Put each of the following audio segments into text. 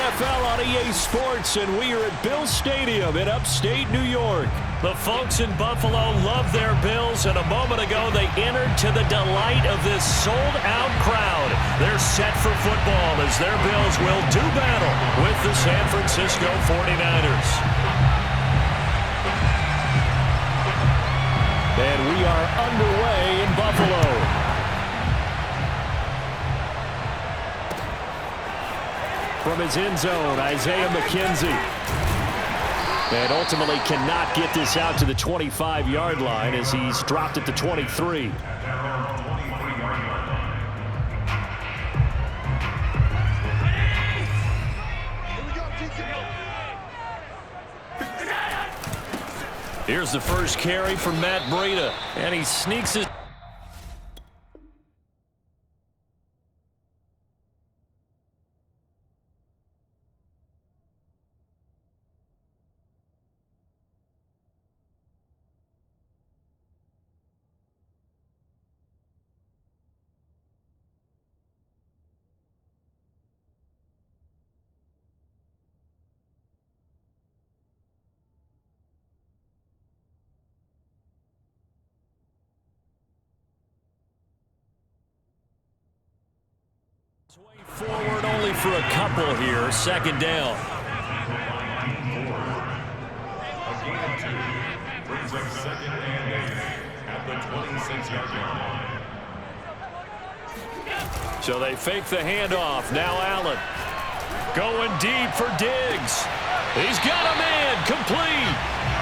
NFL on EA Sports, and we are at Bills Stadium in upstate New York. The folks in Buffalo love their Bills, and a moment ago they entered to the delight of this sold-out crowd. They're set for football as their Bills will do battle with the San Francisco 49ers. And we are underway in Buffalo. From his end zone, Isaiah McKenzie. And ultimately cannot get this out to the 25-yard line as he's dropped at the 23. Here's the first carry for Matt Breida, and he sneaks his... Way forward only for a couple here. Second down. Brings up second and 8 at the 26-yard line. So they fake the handoff. Now Allen going deep for Diggs. He's got a man complete.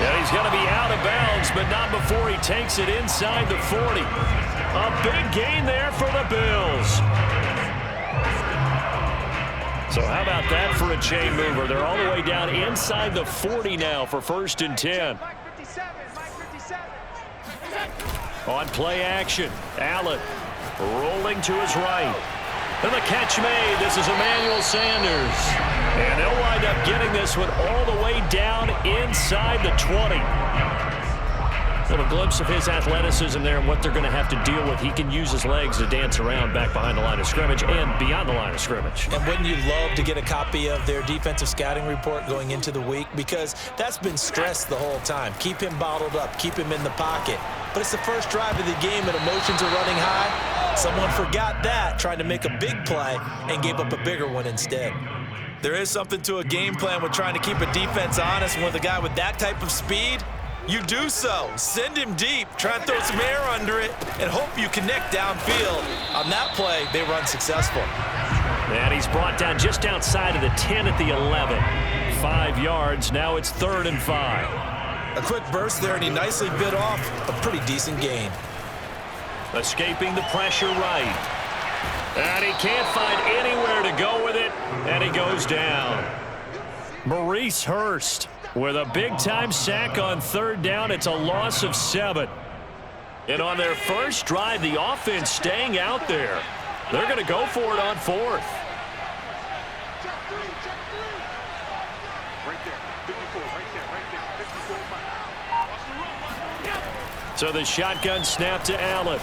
And he's going to be out of bounds, but not before he takes it inside the 40. A big gain there for the Bills. So how about that for a chain mover? They're all the way down inside the 40 now for 1st and 10. On play action, Allen rolling to his right. And the catch made. This is Emmanuel Sanders. And they'll wind up getting this one all the way down inside the 20. A little glimpse of his athleticism there and what they're going to have to deal with. He can use his legs to dance around back behind the line of scrimmage and beyond the line of scrimmage. And wouldn't you love to get a copy of their defensive scouting report going into the week? Because that's been stressed the whole time. Keep him bottled up. Keep him in the pocket. But it's the first drive of the game and emotions are running high. Someone forgot that, trying to make a big play and gave up a bigger one instead. There is something to a game plan with trying to keep a defense honest. With a guy with that type of speed, you do so. Send him deep, try and throw some air under it, and hope you connect downfield. On that play, they run successful. And he's brought down just outside of the 10 at the 11. 5 yards, now it's 3rd and 5. A quick burst there, and he nicely bit off a pretty decent gain. Escaping the pressure right. And he can't find anywhere to go with it, and he goes down. Maurice Hurst with a big-time sack on 3rd down. It's a loss of 7. And on their first drive, the offense staying out there. They're going to go for it on 4th. So the shotgun snap to Allen.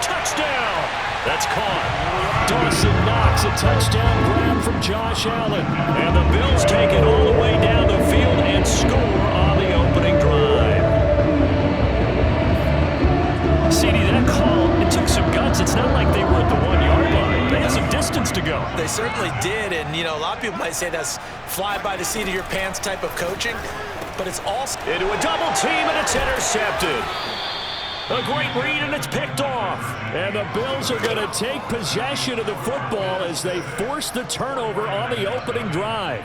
Touchdown! That's caught. Dawson Knox, a touchdown grab from Josh Allen. And the Bills take it all the way down the field and score on the opening drive. CD, that call, it took some guts. It's not like they were at the 1-yard line. They had some distance to go. They certainly did, and, you know, a lot of people might say that's fly by the seat of your pants type of coaching, but it's also into a double team, and it's intercepted. A great read, and it's picked off. And the Bills are going to take possession of the football as they force the turnover on the opening drive.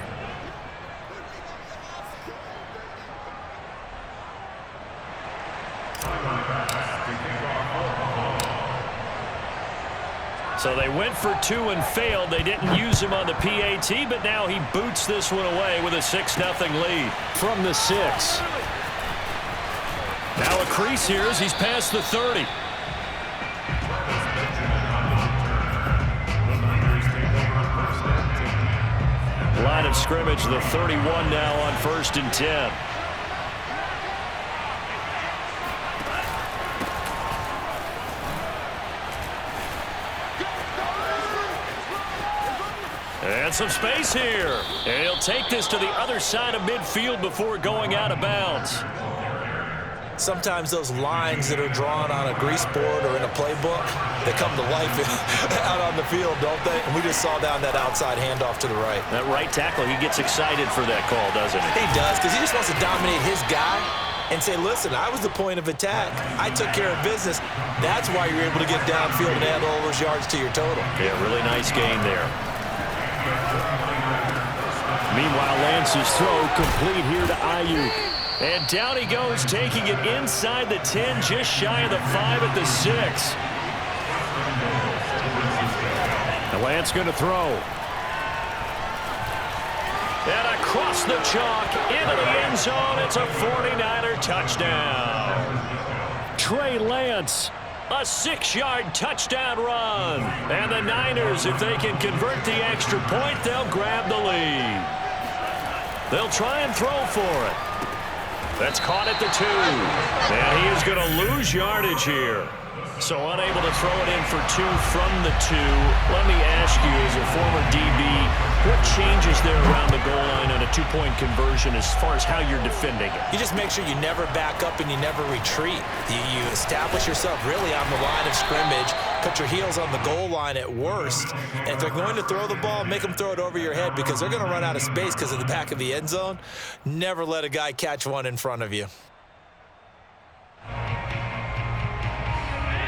So they went for 2 and failed. They didn't use him on the PAT, but now he boots this one away with a 6-0 lead from the 6. Now a crease here as he's past the 30. Line of scrimmage, the 31 now on 1st and 10. And some space here. And he'll take this to the other side of midfield before going out of bounds. Sometimes those lines that are drawn on a grease board or in a playbook, they come to life out on the field, don't they? And we just saw down that outside handoff to the right. That right tackle, he gets excited for that call, doesn't he? He does, because he just wants to dominate his guy and say, listen, I was the point of attack. I took care of business. That's why you're able to get downfield and add all those yards to your total. Yeah, really nice game there. Meanwhile, Lance's throw complete here to Ayuk. And down he goes, taking it inside the 10, just shy of the 5 at the 6. And Lance going to throw. And across the chalk, into the end zone, it's a 49er touchdown. Trey Lance, a 6-yard touchdown run. And the Niners, if they can convert the extra point, they'll grab the lead. They'll try and throw for it. That's caught at the 2. And he is going to lose yardage here. So unable to throw it in for 2 from the 2. Let me ask you, as a former DB, what changes there around the goal line on a 2-point conversion as far as how you're defending it? You just make sure you never back up and you never retreat. You establish yourself really on the line of scrimmage, put your heels on the goal line at worst, and if they're going to throw the ball, make them throw it over your head because they're going to run out of space because of the back of the end zone. Never let a guy catch one in front of you.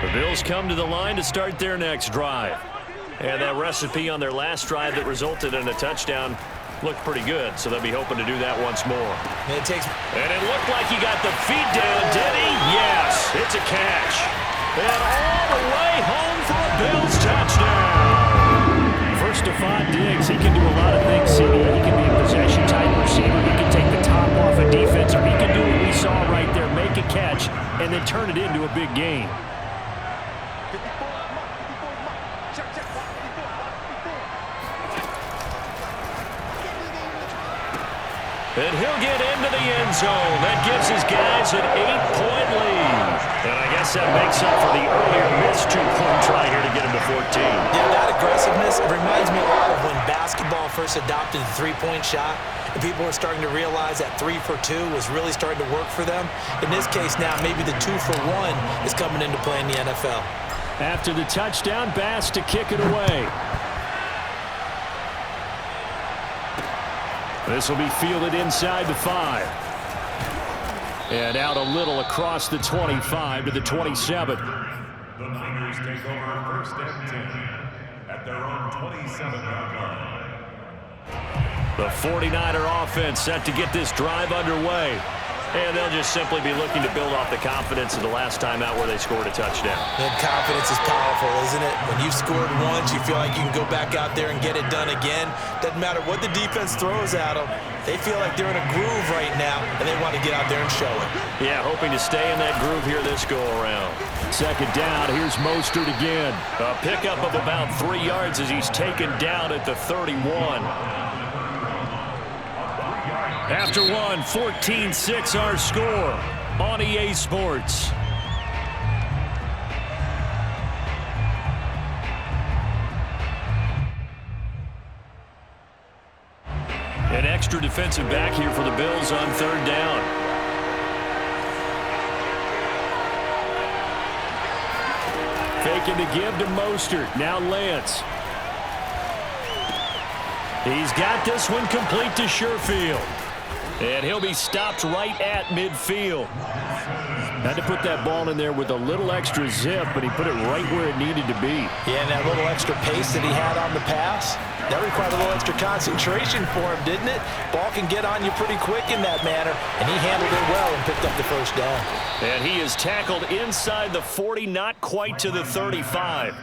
The Bills come to the line to start their next drive. And that recipe on their last drive that resulted in a touchdown looked pretty good, so they'll be hoping to do that once more. And it looked like he got the feet down, did he? Yes, it's a catch. And all the way home for a Bills touchdown. First to 5 Diggs, he can do a lot of things, CD. He can be a possession-type receiver. He can take the top off a defense, or he can do what we saw right there, make a catch, and then turn it into a big game. And he'll get into the end zone. That gives his guys an 8-point lead. And I guess that makes up for the earlier missed 2-point try here to get him to 14. Yeah, that aggressiveness, it reminds me a lot of when basketball first adopted the 3-point shot. And people were starting to realize that 3 for 2 was really starting to work for them. In this case now, maybe the 2 for 1 is coming into play in the NFL. After the touchdown, Bass to kick it away. This will be fielded inside the 5. And out a little across the 25 to the 27. The Niners take over first and 10 at their own 27-yard line. The 49er offense set to get this drive underway. And they'll just simply be looking to build off the confidence of the last time out where they scored a touchdown. And confidence is powerful, isn't it? When you've scored once, you feel like you can go back out there and get it done again. Doesn't matter what the defense throws at them. They feel like they're in a groove right now, and they want to get out there and show it. Yeah, hoping to stay in that groove here this go-around. Second down, here's Mostert again. A pickup of about 3 yards as he's taken down at the 31. After one, 14-6 our score on EA Sports. An extra defensive back here for the Bills on third down. Faking to give to Mostert. Now Lance. He's got this one complete to Sherfield. And he'll be stopped right at midfield. Had to put that ball in there with a little extra zip, but he put it right where it needed to be. Yeah, and that little extra pace that he had on the pass, that required a little extra concentration for him, didn't it? Ball can get on you pretty quick in that manner, and he handled it well and picked up the first down. And he is tackled inside the 40, not quite to the 35.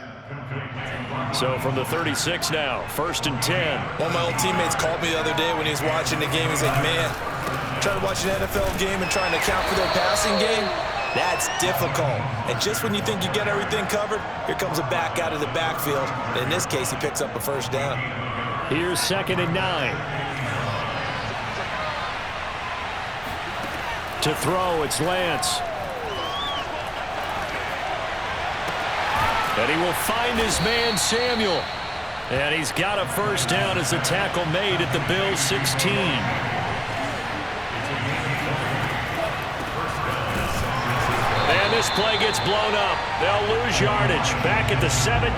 So from the 36 now, 1st and 10. One of my old teammates called me the other day when he was watching the game. He's like, man, trying to watch an NFL game and trying to account for their passing game, that's difficult. And just when you think you get everything covered, here comes a back out of the backfield. And in this case, he picks up a first down. Here's 2nd and 9. To throw, it's Lance. And he will find his man, Samuel. And he's got a first down as the tackle made at the Bills' 16. And this play gets blown up. They'll lose yardage back at the 17.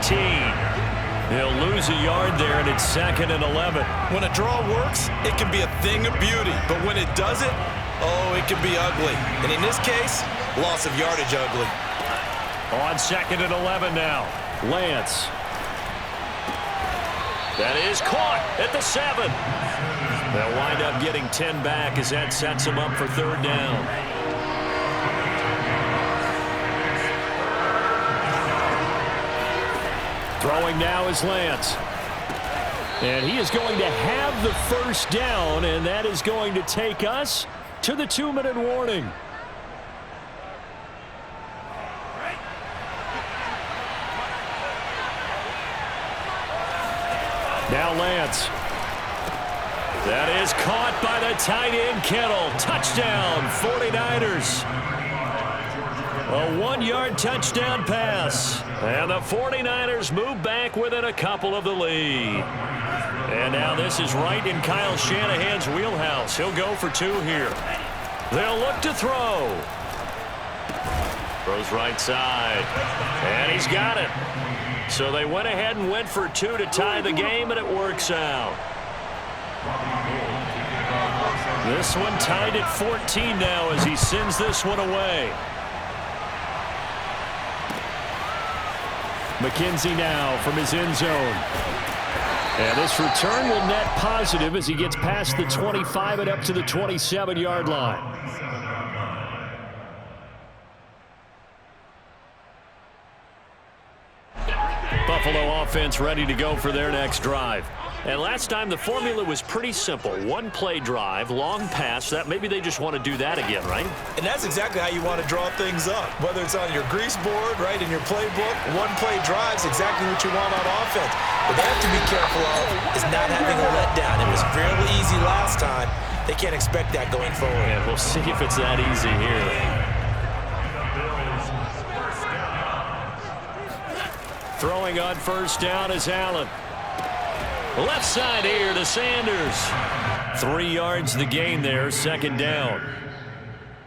They'll lose a yard there, and it's 2nd and 11. When a draw works, it can be a thing of beauty. But when it doesn't, oh, it can be ugly. And in this case, loss of yardage ugly. On 2nd and 11 now. Lance. That is caught at the 7. They'll wind up getting 10 back as that sets them up for 3rd down. Throwing now is Lance. And he is going to have the first down, and that is going to take us to the 2-minute warning. Now Lance. That is caught by the tight end Kittle. Touchdown, 49ers. A 1-yard touchdown pass. And the 49ers move back within a couple of the lead. And now this is right in Kyle Shanahan's wheelhouse. He'll go for 2 here. They'll look to throw. Throws right side. And he's got it. So they went ahead and went for 2 to tie the game, and it works out. This one tied at 14 now as he sends this one away. McKenzie now from his end zone. And this return will net positive as he gets past the 25 and up to the 27-yard line. Buffalo offense ready to go for their next drive. And last time the formula was pretty simple. 1-play drive, long pass. That maybe they just want to do that again, right? And that's exactly how you want to draw things up. Whether it's on your grease board, right, in your playbook, 1-play drive's exactly what you want on offense. What they have to be careful of is not having a letdown. It was fairly easy last time. They can't expect that going forward. And we'll see if it's that easy here. Throwing on first down is Allen. Left side here to Sanders. 3 yards the gain there, 2nd down.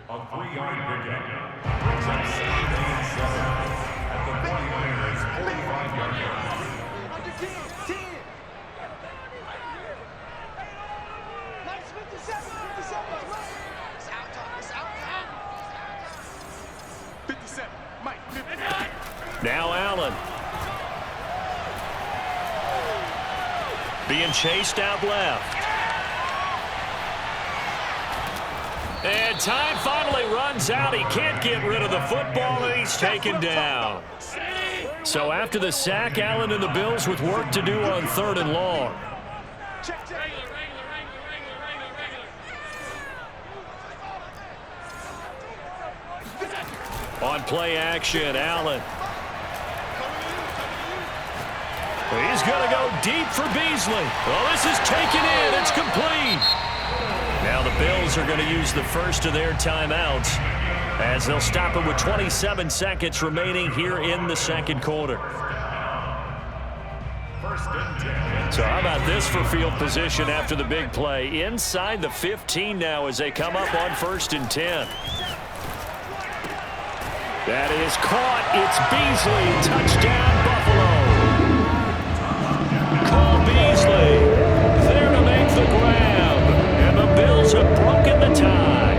A 3-yard pickup brings up 2nd and 7 at the 49ers' 45-yard line. Now Allen. Being chased out left. And time finally runs out. He can't get rid of the football, and he's taken down. So after the sack, Allen and the Bills with work to do on 3rd and long. On play action, Allen. He's going to go deep for Beasley. Well, this is taken in. It's complete. Now the Bills are going to use the first of their timeouts as they'll stop it with 27 seconds remaining here in the 2nd quarter. So how about this for field position after the big play? Inside the 15 now as they come up on 1st and 10. That is caught. It's Beasley. Touchdown, Buffalo. Cole Beasley there to make the grab. And the Bills have broken the tie.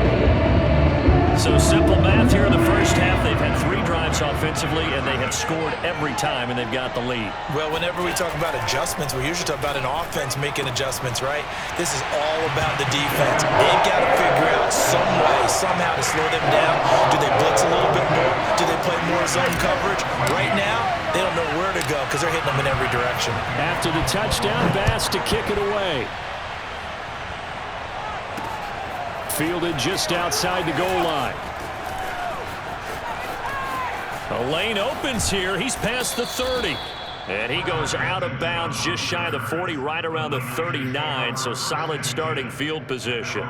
So simple math here in the first half. They've had 3 drives offensively, and they have scored every time, and they've got the lead. Well, whenever we talk about adjustments, we usually talk about an offense making adjustments, right? This is all about the defense. They've got to figure out some way, somehow to slow them down. Do they blitz a little bit more? Do they play more zone coverage? Right now, they don't know where to go because they're hitting them in every direction. After the touchdown, Bass to kick it away. Fielded just outside the goal line. The lane opens here. He's past the 30. And he goes out of bounds just shy of the 40, right around the 39. So solid starting field position.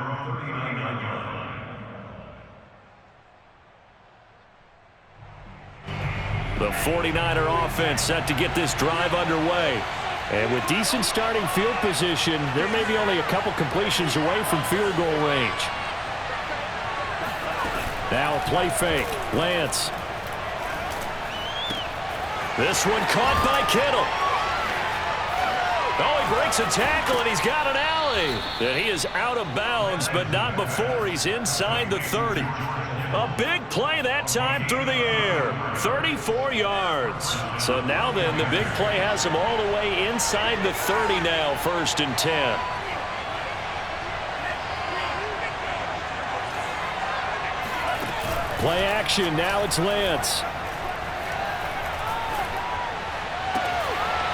The 49er offense set to get this drive underway. And with decent starting field position, there may be only a couple completions away from field goal range. Now a play fake. Lance. This one caught by Kittle. Oh, he breaks a tackle, and he's got an alley. And he is out of bounds, but not before he's inside the 30. A big play that time through the air. 34 yards. So now then, the big play has him all the way inside the 30 now, 1st and 10. Play action. Now it's Lance.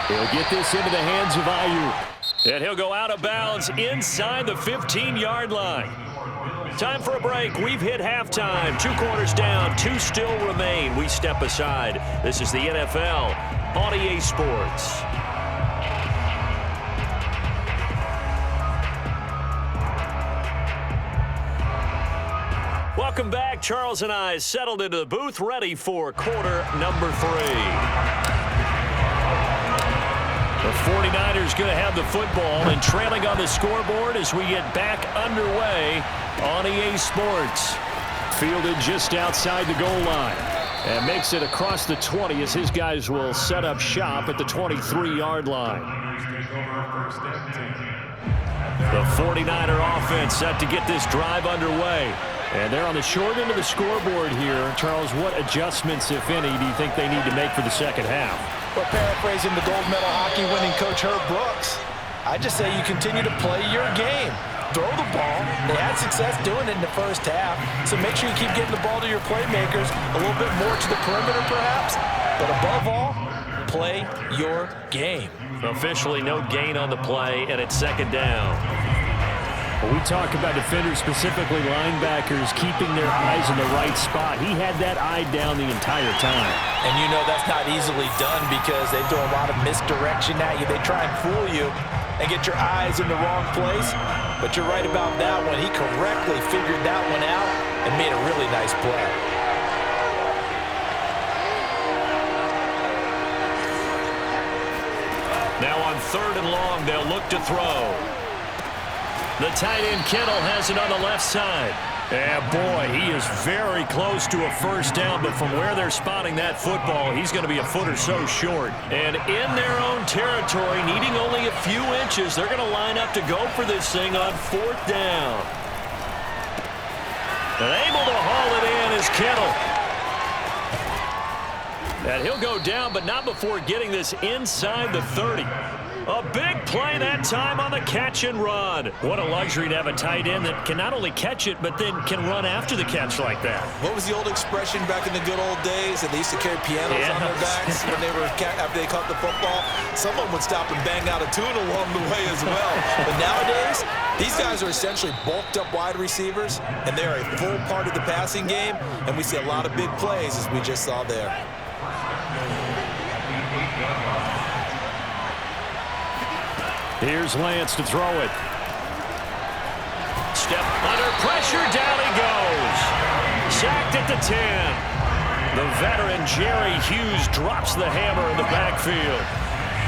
He'll get this into the hands of Ayuk. And he'll go out of bounds inside the 15-yard line. Time for a break. We've hit halftime. 2 quarters down. 2 still remain. We step aside. This is the NFL on EA Sports. Welcome back. Charles and I settled into the booth, ready for quarter number 3. The 49ers going to have the football and trailing on the scoreboard as we get back underway on EA Sports. Fielded just outside the goal line and makes it across the 20 as his guys will set up shop at the 23-yard line. The 49er offense set to get this drive underway. And they're on the short end of the scoreboard here. Charles, what adjustments, if any, do you think they need to make for the second half? Well, paraphrasing the gold medal hockey winning coach Herb Brooks, I just say you continue to play your game. Throw the ball. They had success doing it in the first half, so make sure you keep getting the ball to your playmakers, a little bit more to the perimeter perhaps, but above all, play your game. Officially no gain on the play, and it's 2nd down. Well, we talk about defenders, specifically linebackers, keeping their eyes in the right spot. He had that eye down the entire time. And you know that's not easily done because they throw a lot of misdirection at you. They try and fool you and get your eyes in the wrong place. But you're right about that one. He correctly figured that one out and made a really nice play. Now on 3rd and long, they'll look to throw. The tight end Kittle has it on the left side. And boy, he is very close to a first down, but from where they're spotting that football, he's going to be a foot or so short. And in their own territory, needing only a few inches, they're going to line up to go for this thing on 4th down. And able to haul it in is Kittle. And he'll go down, but not before getting this inside the 30. A big play that time on the catch and run. What a luxury to have a tight end that can not only catch it, but then can run after the catch like that. What was the old expression back in the good old days that they used to carry pianos on their backs when they were after they caught the football? Someone would stop and bang out a tune along the way as well. But nowadays, these guys are essentially bulked up wide receivers, and they're a full part of the passing game, and we see a lot of big plays as we just saw there. Here's Lance to throw it. Step under pressure, down he goes. Sacked at the 10. The veteran Jerry Hughes drops the hammer in the backfield.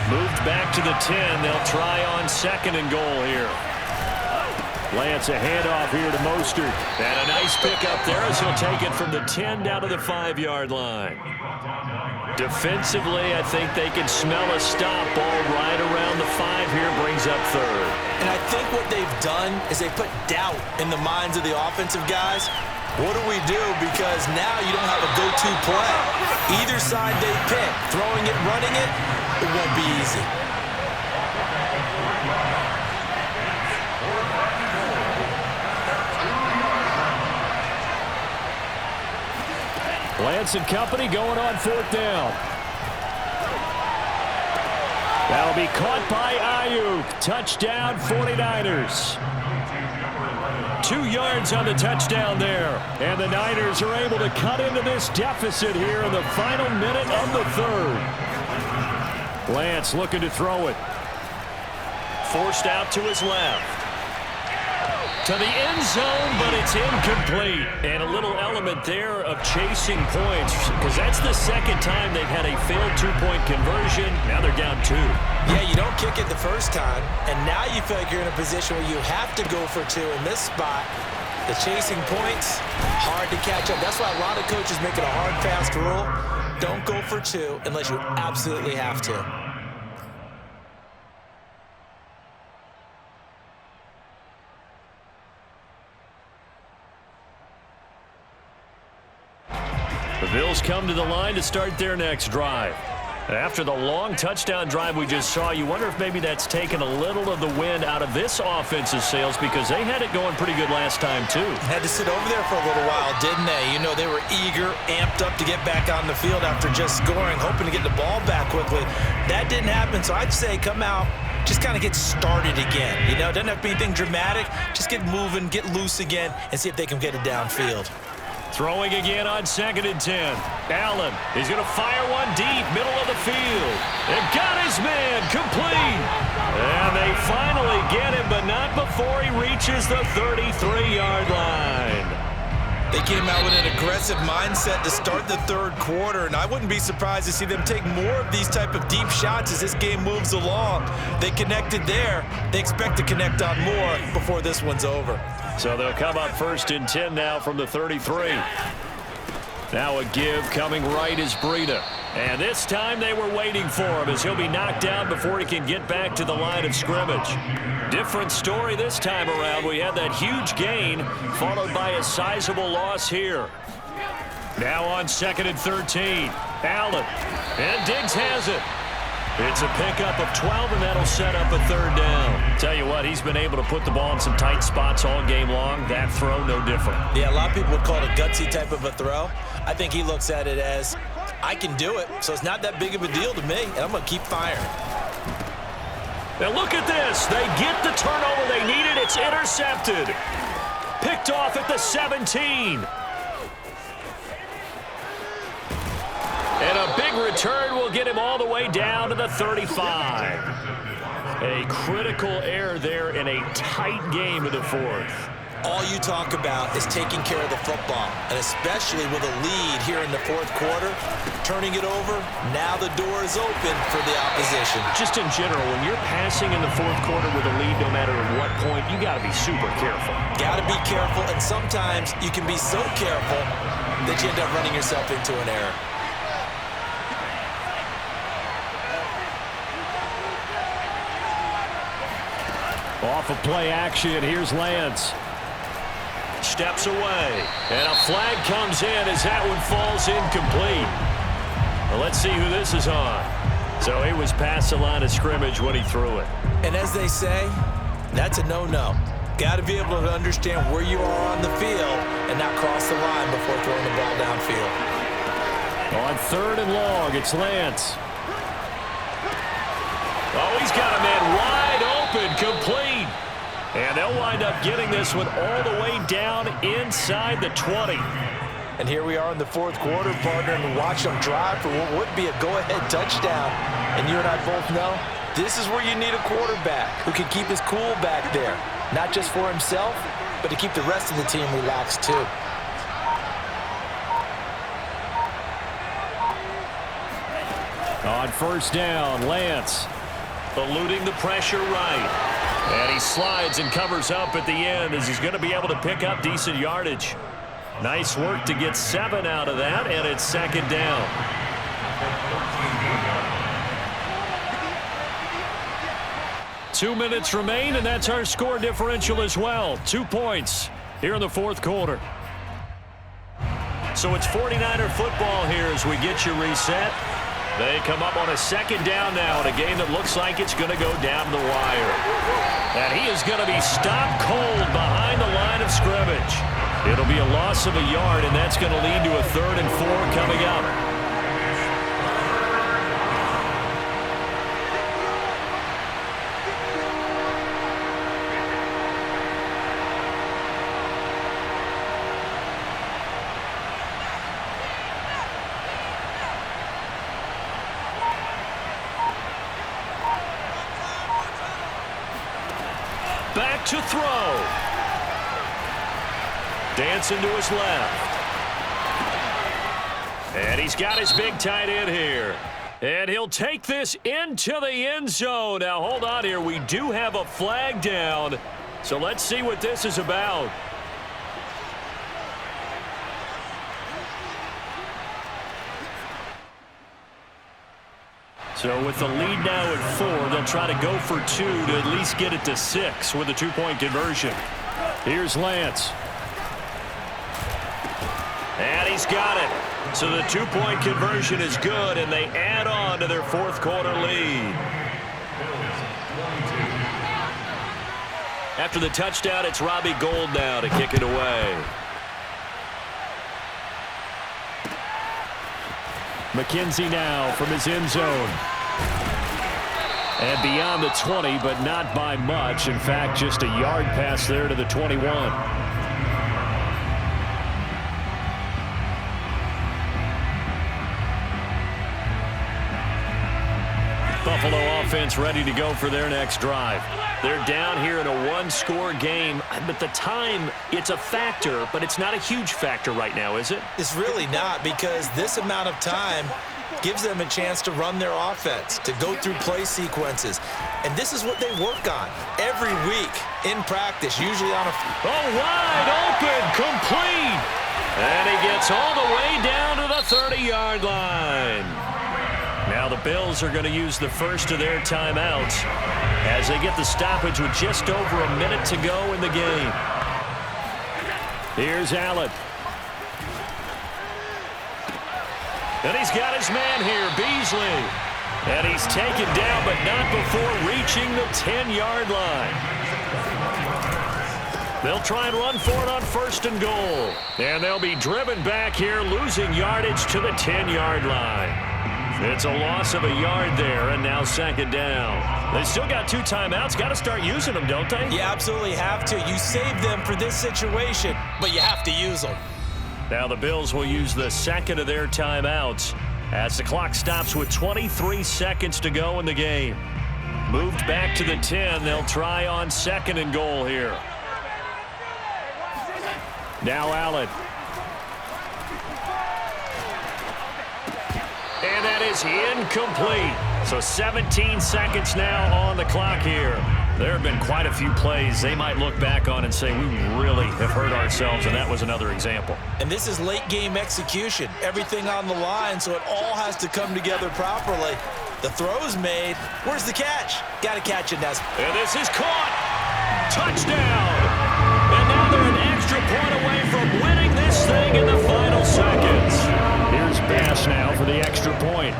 Moved back to the 10. They'll try on 2nd and goal here. Lance a handoff here to Mostert. And a nice pickup there as he'll take it from the 10 down to the 5-yard line. Defensively, I think they can smell a stop. Ball right around the 5 here, brings up 3rd. And I think what they've done is they put doubt in the minds of the offensive guys. What do we do? Because now you don't have a go-to play. Either side they pick, throwing it, running it, it won't be easy. Lance and company going on 4th down. That'll be caught by Ayuk. Touchdown, 49ers. 2 yards on the touchdown there. And the Niners are able to cut into this deficit here in the final minute of the 3rd. Lance looking to throw it. Forced out to his left. to the end zone, but it's incomplete. And a little element there of chasing points, because that's the second time they've had a failed two-point conversion. Now they're down 2. Yeah, you don't kick it the first time, and now you feel like you're in a position where you have to go for 2 in this spot. The chasing points, hard to catch up. That's why a lot of coaches make it a hard, fast rule. Don't go for 2 unless you absolutely have to. The Bills come to the line to start their next drive. After the long touchdown drive we just saw, you wonder if maybe that's taken a little of the wind out of this offense's sails, because they had it going pretty good last time too. Had to sit over there for a little while, didn't they? You know, they were eager, amped up to get back on the field after just scoring, hoping to get the ball back quickly. That didn't happen, so I'd say come out, just kind of get started again. You know, it doesn't have to be anything dramatic. Just get moving, get loose again, and see if they can get it downfield. Throwing again on 2nd and 10. Allen is going to fire one deep, middle of the field. And got his man, complete. And they finally get him, but not before he reaches the 33-yard line. They came out with an aggressive mindset to start the third quarter, and I wouldn't be surprised to see them take more of these type of deep shots as this game moves along. They connected there. They expect to connect on more before this one's over. So they'll come up 1st and 10 now from the 33. Now a give coming right is Breida. And this time they were waiting for him, as he'll be knocked down before he can get back to the line of scrimmage. Different story this time around. We had that huge gain followed by a sizable loss here. Now on 2nd and 13. Allen. And Diggs has it. It's a pickup of 12, and that'll set up a 3rd down. Tell you what, he's been able to put the ball in some tight spots all game long. That throw, no different. Yeah, a lot of people would call it a gutsy type of a throw. I think he looks at it as, I can do it, so it's not that big of a deal to me, and I'm going to keep firing. Now look at this. They get the turnover they needed. It's intercepted. Picked off at the 17. And a big return will get him all the way down to the 35. A critical error there in a tight game of the 4th. All you talk about is taking care of the football, and especially with a lead here in the 4th quarter, turning it over, now the door is open for the opposition. Just in general, when you're passing in the 4th quarter with a lead, no matter at what point, you got to be super careful. Got to be careful, and sometimes you can be so careful that you end up running yourself into an error. Off of play action, here's Lance. Steps away, and a flag comes in as that one falls incomplete. Well, let's see who this is on. So he was past the line of scrimmage when he threw it. And as they say, that's a no-no. Got to be able to understand where you are on the field and not cross the line before throwing the ball downfield. On 3rd and long, it's Lance. Oh, he's got a man wide open, complete. And they'll wind up getting this one all the way down inside the 20. And here we are in the 4th quarter, partner, and watch them drive for what would be a go-ahead touchdown. And you and I both know this is where you need a quarterback who can keep his cool back there, not just for himself, but to keep the rest of the team relaxed too. On 1st down, Lance eluding the pressure right. And he slides and covers up at the end as he's going to be able to pick up decent yardage. Nice work to get 7 out of that, and it's 2nd down. Two minutes remain, and that's our score differential as well. 2 points here in the 4th quarter. So it's 49er football here as we get you reset. They come up on a 2nd down now in a game that looks like it's going to go down the wire. And he is going to be stopped cold behind the line of scrimmage. It'll be a loss of a yard, and that's going to lead to a 3rd and 4 coming up. Back to throw. Dancing to his left. And he's got his big tight end here. And he'll take this into the end zone. Now, hold on here. We do have a flag down. So let's see what this is about. So with the lead now at 4, they'll try to go for 2 to at least get it to 6 with a 2-point conversion. Here's Lance. And he's got it. So the 2-point conversion is good, and they add on to their fourth quarter lead. After the touchdown, it's Robbie Gould now to kick it away. McKenzie now from his end zone. And beyond the 20, but not by much. In fact, just a yard pass there to the 21. Buffalo offense ready to go for their next drive. They're down here in a one-score game, but the time, it's a factor, but it's not a huge factor right now, is it? It's really not, because this amount of time gives them a chance to run their offense, to go through play sequences. And this is what they work on every week in practice, usually on a... Oh, wide open, complete. And he gets all the way down to the 30-yard line. Now the Bills are going to use the first of their timeouts as they get the stoppage with just over a minute to go in the game. Here's Allen. And he's got his man here, Beasley. And he's taken down, but not before reaching the 10-yard line. They'll try and run for it on 1st and goal. And they'll be driven back here, losing yardage to the 10-yard line. It's a loss of a yard there, and now 2nd down. They still got 2 timeouts. Got to start using them, don't they? You absolutely have to. You save them for this situation, but you have to use them. Now the Bills will use the 2nd of their timeouts as the clock stops with 23 seconds to go in the game. Moved back to the 10. They'll try on 2nd and goal here. Now Allen. And that is incomplete. So 17 seconds now on the clock here. There have been quite a few plays they might look back on and say, we really have hurt ourselves, and that was another example. And this is late game execution. Everything on the line, so it all has to come together properly. The throw's made. Where's the catch? Got to catch it, Nesbitt. And this is caught. Touchdown. And now they're an extra point away from winning this thing in the final seconds. Here's Bass now for the extra point.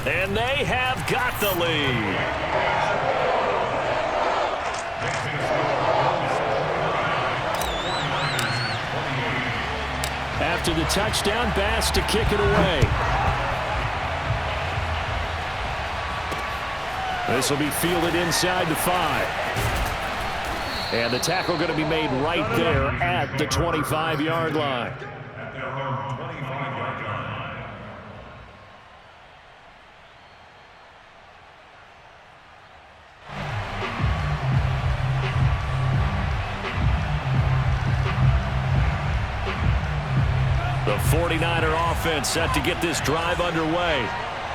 And they have got the lead. After the touchdown, Bass to kick it away. This will be fielded inside the 5. And the tackle going to be made right there at the 25-yard line. At their home 25-yard line. The 49er offense set to get this drive underway.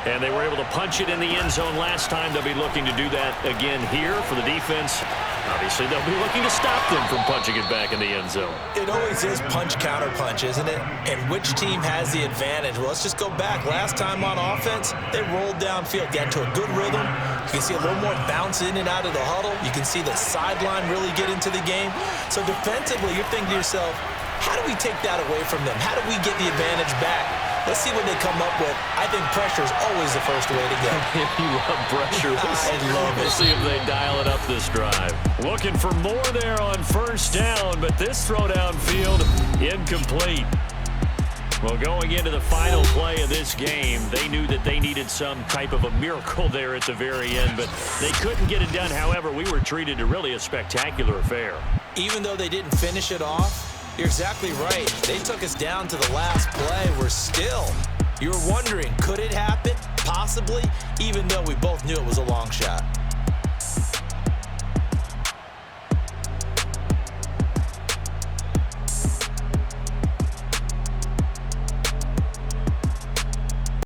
And they were able to punch it in the end zone last time. They'll be looking to do that again here for the defense. Obviously, they'll be looking to stop them from punching it back in the end zone. It always is punch-counter-punch, isn't it? And which team has the advantage? Well, let's just go back. Last time on offense, they rolled downfield, got into a good rhythm. You can see a little more bounce in and out of the huddle. You can see the sideline really get into the game. So defensively, you're thinking to yourself, how do we take that away from them? How do we get the advantage back? Let's see what they come up with. I think pressure is always the first way to go. You love pressure. I love it. We'll see if they dial it up this drive. Looking for more there on 1st down, but this throw downfield incomplete. Well, going into the final play of this game, they knew that they needed some type of a miracle there at the very end, but they couldn't get it done. However, we were treated to really a spectacular affair. Even though they didn't finish it off, you're exactly right. They took us down to the last play. We're still. You were wondering, could it happen? Possibly, even though we both knew it was a long shot.